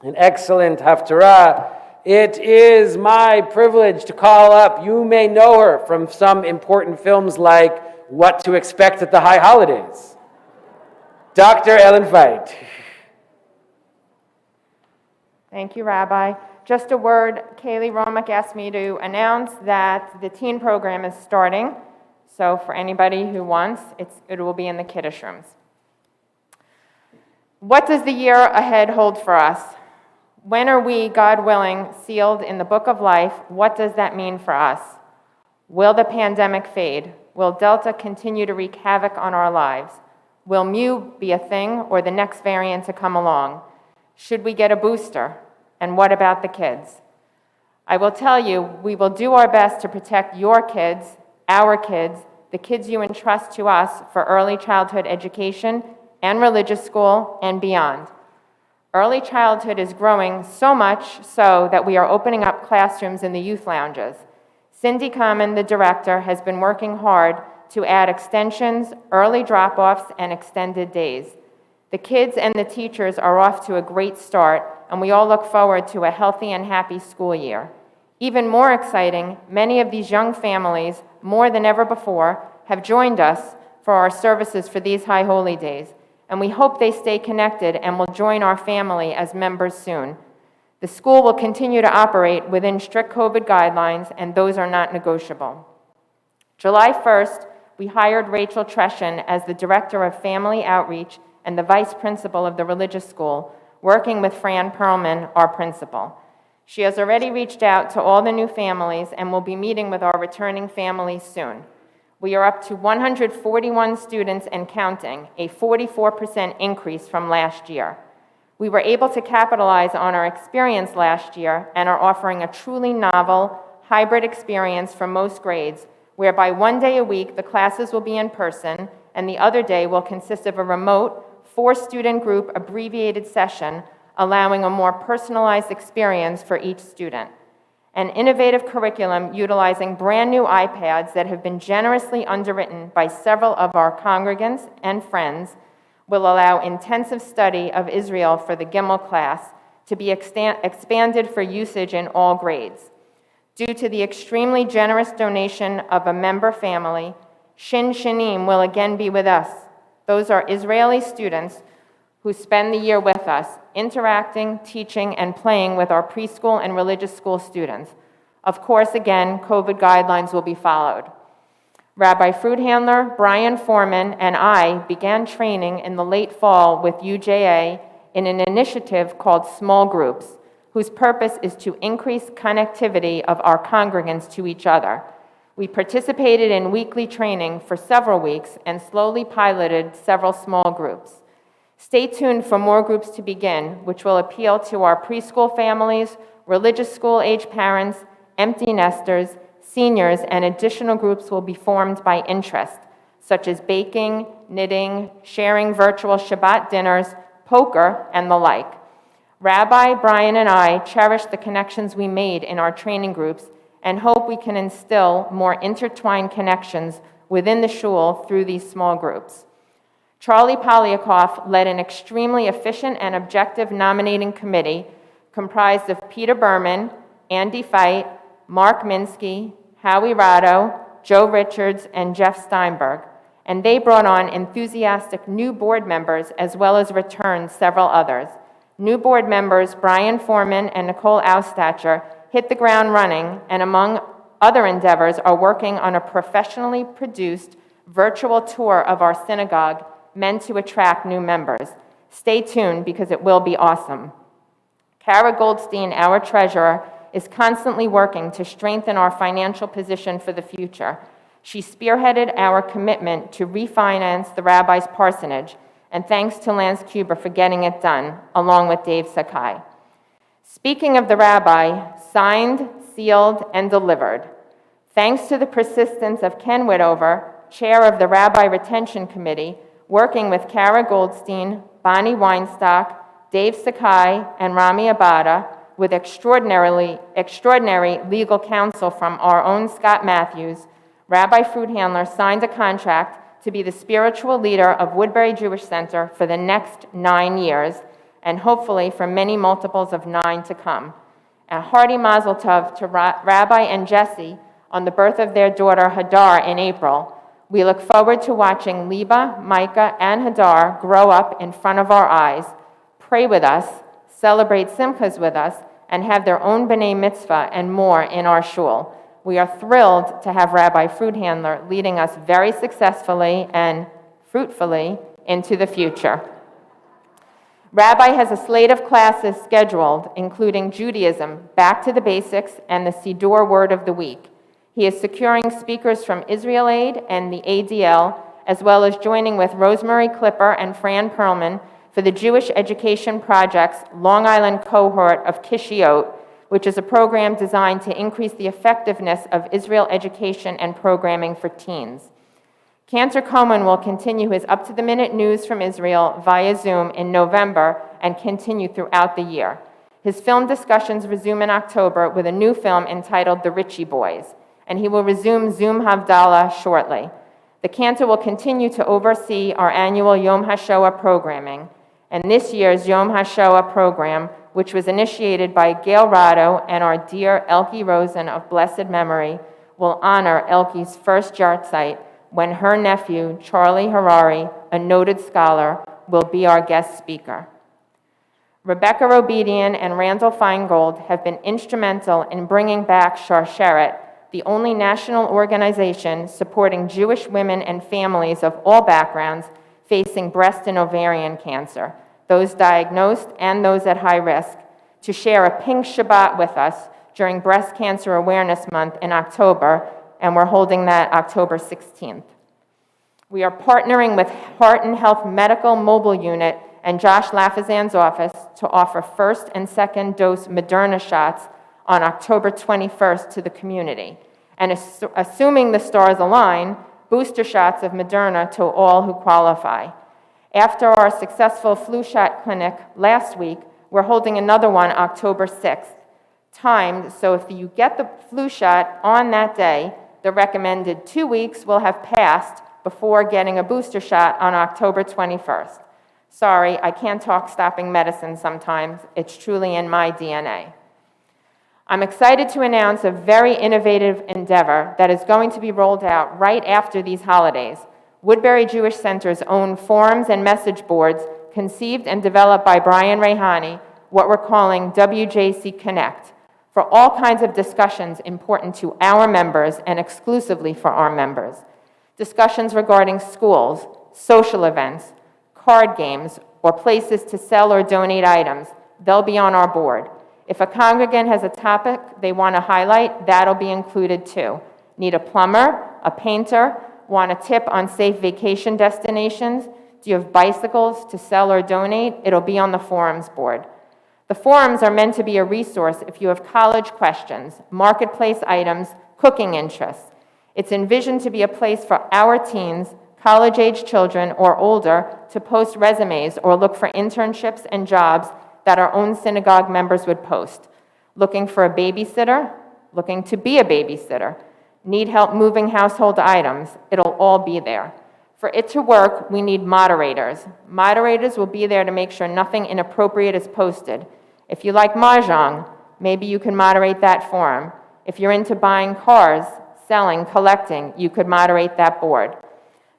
An excellent haftarah. It is my privilege to call up, you may know her from some important films like What to Expect at the High Holidays, Dr. Ellen Feit. Thank you, Rabbi. Just a word, Kaylee Romick asked me to announce that the teen program is starting. So for anybody who wants, it will be in the kiddush rooms. What does the year ahead hold for us? When are we, God willing, sealed in the book of life? What does that mean for us? Will the pandemic fade? Will Delta continue to wreak havoc on our lives? Will Mu be a thing or the next variant to come along? Should we get a booster? And what about the kids? I will tell you, we will do our best to protect your kids, our kids, the kids you entrust to us for early childhood education and religious school and beyond. Early childhood is growing so much so that we are opening up classrooms in the youth lounges. Cindy Common, the director, has been working hard to add extensions, early drop-offs, and extended days. The kids and the teachers are off to a great start, and we all look forward to a healthy and happy school year. Even more exciting, many of these young families, more than ever before, have joined us for our services for these high holy days, and we hope they stay connected and will join our family as members soon. The school will continue to operate within strict COVID guidelines, and those are not negotiable. July 1st, we hired Rachel Treshan as the Director of Family Outreach and the Vice Principal of the Religious School, working with Fran Perlman, our principal. She has already reached out to all the new families and will be meeting with our returning families soon. We are up to 141 students and counting, a 44% increase from last year. We were able to capitalize on our experience last year and are offering a truly novel, hybrid experience for most grades, whereby one day a week the classes will be in person and the other day will consist of a remote, 4-student group abbreviated session, allowing a more personalized experience for each student. An innovative curriculum utilizing brand new iPads that have been generously underwritten by several of our congregants and friends will allow intensive study of Israel for the Gimel class to be expanded for usage in all grades. Due to the extremely generous donation of a member family, Shin Shinim will again be with us. Those are Israeli students who spend the year with us, interacting, teaching, and playing with our preschool and religious school students. Of course, again, COVID guidelines will be followed. Rabbi Fruithandler, Brian Foreman, and I began training in the late fall with UJA in an initiative called Small Groups, whose purpose is to increase connectivity of our congregants to each other. We participated in weekly training for several weeks and slowly piloted several small groups. Stay tuned for more groups to begin, which will appeal to our preschool families, religious school-age parents, empty nesters, seniors, and additional groups will be formed by interest, such as baking, knitting, sharing virtual Shabbat dinners, poker, and the like. Rabbi, Brian, and I cherish the connections we made in our training groups and hope we can instill more intertwined connections within the shul through these small groups. Charlie Polyakoff led an extremely efficient and objective nominating committee comprised of Peter Berman, Andy Feit, Mark Minsky, Howie Rado, Joe Richards, and Jeff Steinberg, and they brought on enthusiastic new board members as well as returned several others. New board members Brian Foreman and Nicole Austacher hit the ground running and among other endeavors are working on a professionally produced virtual tour of our synagogue meant to attract new members. Stay tuned because it will be awesome. Kara Goldstein, our treasurer, is constantly working to strengthen our financial position for the future. She spearheaded our commitment to refinance the rabbi's parsonage, and thanks to Lance Kuber for getting it done, along with Dave Sakai. Speaking of the rabbi, signed, sealed, and delivered. Thanks to the persistence of Ken Widover, chair of the Rabbi Retention Committee, working with Kara Goldstein, Bonnie Weinstock, Dave Sakai, and Rami Abada, with extraordinary legal counsel from our own Scott Matthews, Rabbi Fruithandler signed a contract to be the spiritual leader of Woodbury Jewish Center for the next 9 years, and hopefully for many multiples of 9 to come. A hearty mazel tov to Rabbi and Jesse on the birth of their daughter Hadar in April. We look forward to watching Liba, Micah, and Hadar grow up in front of our eyes, pray with us, celebrate simchas with us, and have their own b'nai mitzvah and more in our shul. We are thrilled to have Rabbi Fruithandler leading us very successfully and fruitfully into the future. Rabbi has a slate of classes scheduled, including Judaism, Back to the Basics, and the Siddur Word of the Week. He is securing speakers from Israel Aid and the ADL, as well as joining with Rosemary Clipper and Fran Perlman for the Jewish Education Project's Long Island cohort of Kishiot, which is a program designed to increase the effectiveness of Israel education and programming for teens. Cantor Cohen will continue his up-to-the-minute news from Israel via Zoom in November and continue throughout the year. His film discussions resume in October with a new film entitled The Ritchie Boys, and he will resume Zoom Havdalah shortly. The Cantor will continue to oversee our annual Yom HaShoah programming, and this year's Yom HaShoah program, which was initiated by Gail Rado and our dear Elke Rosen of blessed memory, will honor Elke's first yahrzeit when her nephew, Charlie Harari, a noted scholar, will be our guest speaker. Rebecca Robedian and Randall Feingold have been instrumental in bringing back Sharsheret, the only national organization supporting Jewish women and families of all backgrounds facing breast and ovarian cancer, those diagnosed and those at high risk, to share a Pink Shabbat with us during Breast Cancer Awareness Month in October, and we're holding that October 16th. We are partnering with Heart and Health Medical Mobile Unit and Josh Lafazan's office to offer first and second dose Moderna shots on October 21st to the community. And assuming the stars align, booster shots of Moderna to all who qualify. After our successful flu shot clinic last week, we're holding another one October 6th, timed so if you get the flu shot on that day, the recommended 2 weeks will have passed before getting a booster shot on October 21st. Sorry, I can't talk stopping medicine sometimes. It's truly in my DNA. I'm excited to announce a very innovative endeavor that is going to be rolled out right after these holidays. Woodbury Jewish Center's own forums and message boards, conceived and developed by Brian Rehani, what we're calling WJC Connect, for all kinds of discussions important to our members and exclusively for our members. Discussions regarding schools, social events, card games, or places to sell or donate items, they'll be on our board. If a congregant has a topic they want to highlight, that'll be included too. Need a plumber, a painter, want a tip on safe vacation destinations? Do you have bicycles to sell or donate? It'll be on the forums board. The forums are meant to be a resource if you have college questions, marketplace items, cooking interests. It's envisioned to be a place for our teens, college-age children, or older to post resumes or look for internships and jobs that our own synagogue members would post. Looking for a babysitter? Looking to be a babysitter? Need help moving household items? It'll all be there. For it to work, we need moderators. Moderators will be there to make sure nothing inappropriate is posted. If you like mahjong, maybe you can moderate that forum. If you're into buying cars, selling, collecting, you could moderate that board.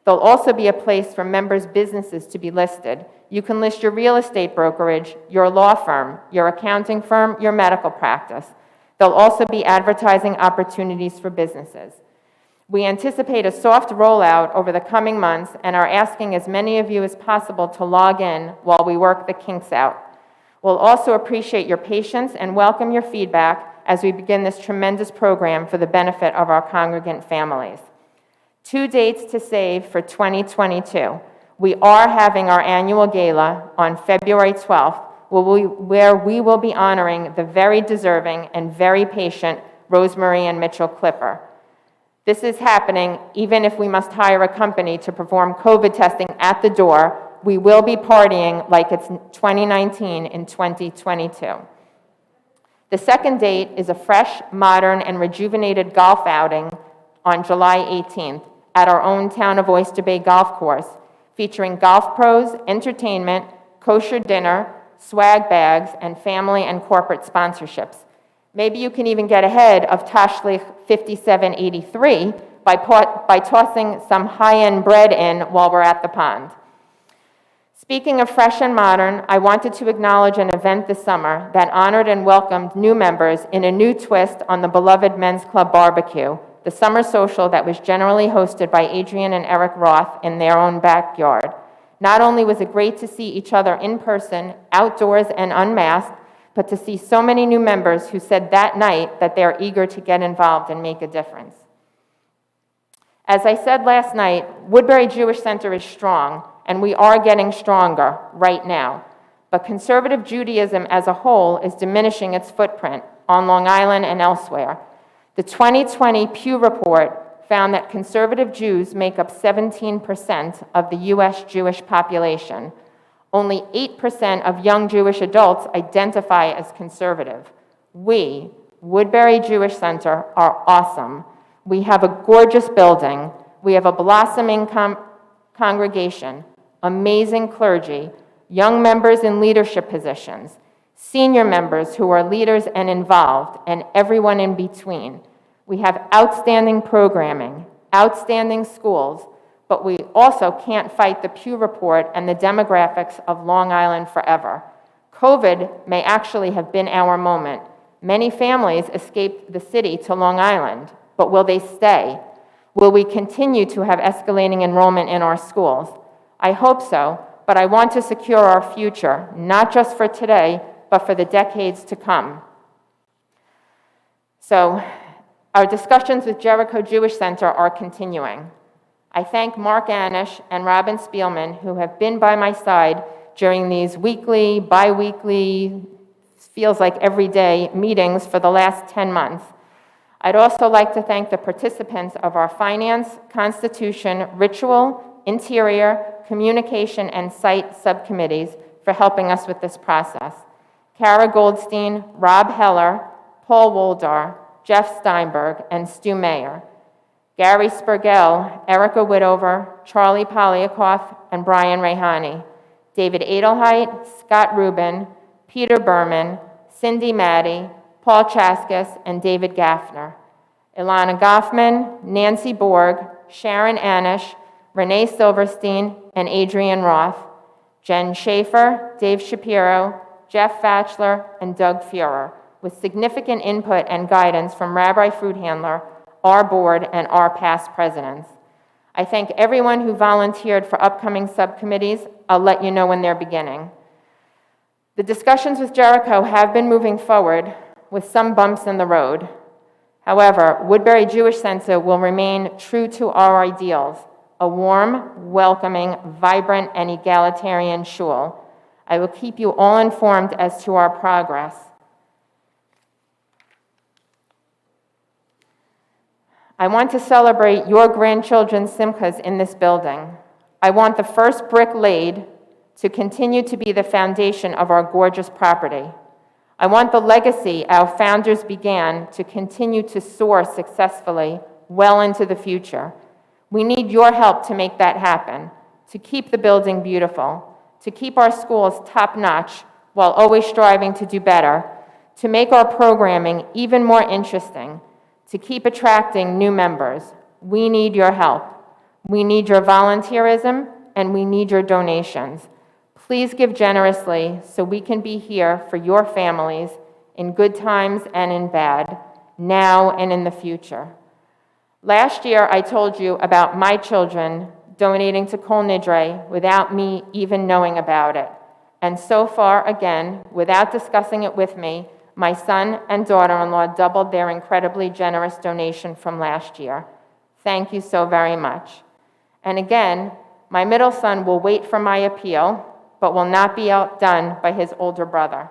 There'll also be a place for members' businesses to be listed. You can list your real estate brokerage, your law firm, your accounting firm, your medical practice. There'll also be advertising opportunities for businesses. We anticipate a soft rollout over the coming months and are asking as many of you as possible to log in while we work the kinks out. We'll also appreciate your patience and welcome your feedback as we begin this tremendous program for the benefit of our congregant families. 2 dates to save for 2022. We are having our annual gala on February 12th, where we will be honoring the very deserving and very patient Rosemary and Mitchell Clipper. This is happening even if we must hire a company to perform COVID testing at the door. We will be partying like it's 2019 in 2022. The second date is a fresh, modern, and rejuvenated golf outing on July 18th at our own Town of Oyster Bay golf course, featuring golf pros, entertainment, kosher dinner, swag bags, and family and corporate sponsorships. Maybe you can even get ahead of Tashlich 5783 by tossing some high-end bread in while we're at the pond. Speaking of fresh and modern, I wanted to acknowledge an event this summer that honored and welcomed new members in a new twist on the beloved Men's Club barbecue, the summer social that was generally hosted by Adrian and Eric Roth in their own backyard. Not only was it great to see each other in person, outdoors and unmasked, but to see so many new members who said that night that they're eager to get involved and make a difference. As I said last night, Woodbury Jewish Center is strong, and we are getting stronger right now. But conservative Judaism as a whole is diminishing its footprint on Long Island and elsewhere. The 2020 Pew Report found that conservative Jews make up 17% of the U.S. Jewish population. Only 8% of young Jewish adults identify as conservative. We, Woodbury Jewish Center, are awesome. We have a gorgeous building. We have a blossoming congregation, amazing clergy, young members in leadership positions, senior members who are leaders and involved, and everyone in between. We have outstanding programming, outstanding schools, but we also can't fight the Pew Report and the demographics of Long Island forever. COVID may actually have been our moment. Many families escaped the city to Long Island, but will they stay? Will we continue to have escalating enrollment in our schools? I hope so, but I want to secure our future, not just for today, but for the decades to come. So, our discussions with Jericho Jewish Center are continuing. I thank Mark Anish and Robin Spielman, who have been by my side during these weekly, bi-weekly, feels like everyday meetings for the last 10 months. I'd also like to thank the participants of our Finance, Constitution, Ritual, Interior, Communication, and Site subcommittees for helping us with this process. Kara Goldstein, Rob Heller, Paul Woldar, Jeff Steinberg, and Stu Mayer. Gary Spergel, Erica Widover, Charlie Polyakoff, and Brian Rehani. David Adelheit, Scott Rubin, Peter Berman, Cindy Maddy, Paul Chaskis, and David Gaffner. Ilana Goffman, Nancy Borg, Sharon Anish, Renee Silverstein, and Adrian Roth. Jen Schaefer, Dave Shapiro, Jeff Fatchler, and Doug Fuhrer, with significant input and guidance from Rabbi Fruithandler, our board, and our past presidents. I thank everyone who volunteered for upcoming subcommittees. I'll let you know when they're beginning. The discussions with Jericho have been moving forward with some bumps in the road. However, Woodbury Jewish Center will remain true to our ideals, a warm, welcoming, vibrant, and egalitarian shul. I will keep you all informed as to our progress. I want to celebrate your grandchildren's simchas in this building. I want the first brick laid to continue to be the foundation of our gorgeous property. I want the legacy our founders began to continue to soar successfully well into the future. We need your help to make that happen, to keep the building beautiful, to keep our schools top-notch while always striving to do better, to make our programming even more interesting, to keep attracting new members. We need your help. We need your volunteerism, and we need your donations. Please give generously so we can be here for your families in good times and in bad, now and in the future. Last year, I told you about my children donating to Kol Nidre without me even knowing about it. And so far, again, without discussing it with me, my son and daughter-in-law doubled their incredibly generous donation from last year. Thank you so very much. And again, my middle son will wait for my appeal, but will not be outdone by his older brother.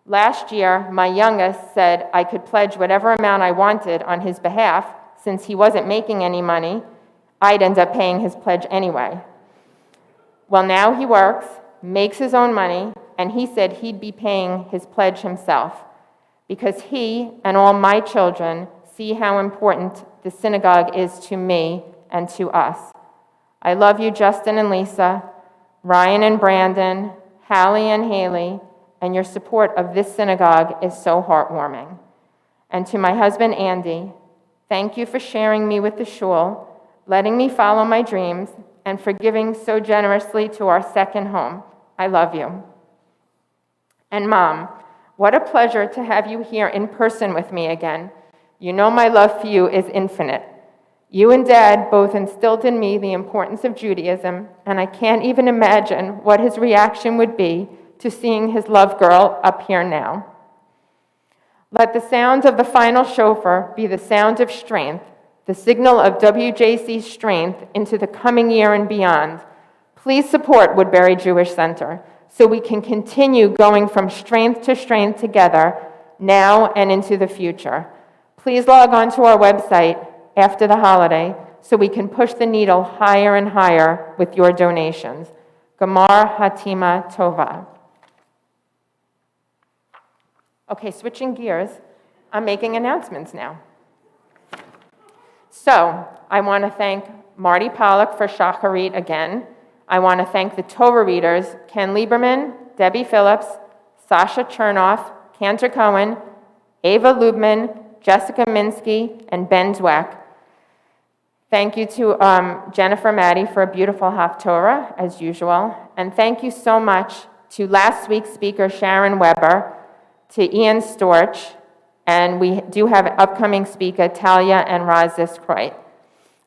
Last year, my youngest said I could pledge whatever amount I wanted on his behalf. Since he wasn't making any money, I'd end up paying his pledge anyway. Well, now he works, makes his own money, and he said he'd be paying his pledge himself because he and all my children see how important the synagogue is to me and to us. I love you, Justin and Lisa, Ryan and Brandon, Hallie and Haley, and your support of this synagogue is so heartwarming. And to my husband, Andy, thank you for sharing me with the shul, letting me follow my dreams, and for giving so generously to our second home. I love you. And Mom, what a pleasure to have you here in person with me again. You know my love for you is infinite. You and Dad both instilled in me the importance of Judaism, and I can't even imagine what his reaction would be to seeing his love girl up here now. Let the sound of the final shofar be the sound of strength, the signal of WJC's strength into the coming year and beyond. Please support Woodbury Jewish Center so we can continue going from strength to strength together now and into the future. Please log on to our website after the holiday so we can push the needle higher and higher with your donations. Gamar Hatima Tova. Okay, switching gears, I'm making announcements now. So, I want to thank Marty Pollack for Shacharit again. I want to thank the Torah readers, Ken Lieberman, Debbie Phillips, Sasha Chernoff, Cantor Cohen, Ava Lubman, Jessica Minsky, and Ben Dweck. Thank you to Jennifer Maddie for a beautiful Haftorah, as usual. And thank you so much to last week's speaker, Sharon Weber, to Ian Storch, and we do have upcoming speaker, Talia and Razis Kreut.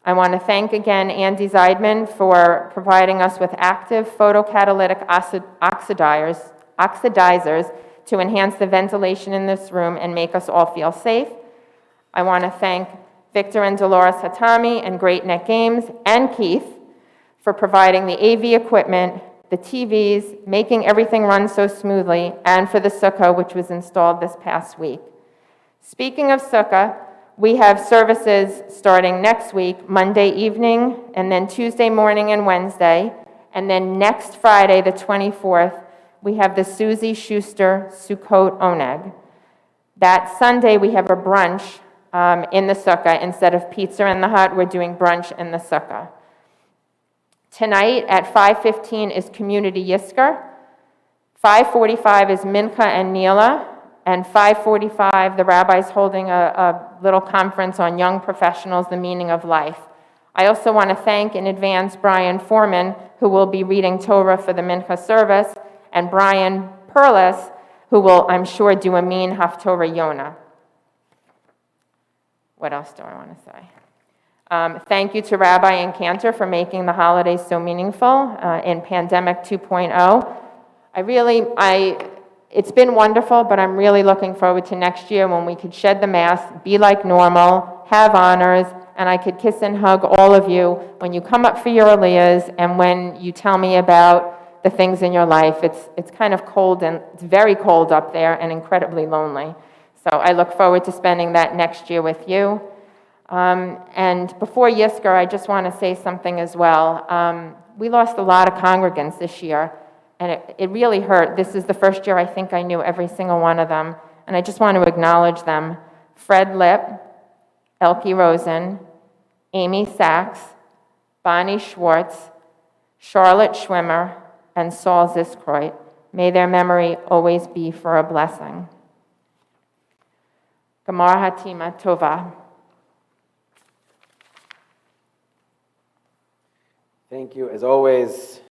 I want to thank again Andy Zeidman for providing us with active photocatalytic oxidizers to enhance the ventilation in this room and make us all feel safe. I want to thank Victor and Dolores Hatami and Great Neck Games and Keith for providing the AV equipment, the TVs, making everything run so smoothly, and for the sukkah, which was installed this past week. Speaking of sukkah, we have services starting next week, Monday evening, and then Tuesday morning and Wednesday, and then next Friday, the 24th, we have the Susie Schuster Sukkot Oneg. That Sunday, we have a brunch in the sukkah. Instead of pizza in the hut, we're doing brunch in the sukkah. Tonight at 5:15 is Community Yisker. 5:45 is Mincha and Neela. And 5:45, the rabbi's holding a little conference on young professionals, the meaning of life. I also want to thank in advance Brian Foreman, who will be reading Torah for the Mincha service, and Brian Perlis, who will, I'm sure, do a mean Haftorah Yonah. What else do I want to say? Thank you to Rabbi and Cantor for making the holidays so meaningful in Pandemic 2.0. It's been wonderful, but I'm really looking forward to next year when we could shed the mask, be like normal, have honors, and I could kiss and hug all of you when you come up for your aliyahs and when you tell me about the things in your life. It's kind of cold, and it's very cold up there and incredibly lonely. So I look forward to spending that next year with you. And before Yisker, I just want to say something as well. We lost a lot of congregants this year, and it really hurt. This is the first year I think I knew every single one of them, and I just want to acknowledge them. Fred Lipp, Elke Rosen, Amy Sachs, Bonnie Schwartz, Charlotte Schwimmer, and Saul Ziskreut. May their memory always be for a blessing. Gamar Hatima Tova. Thank you, as always.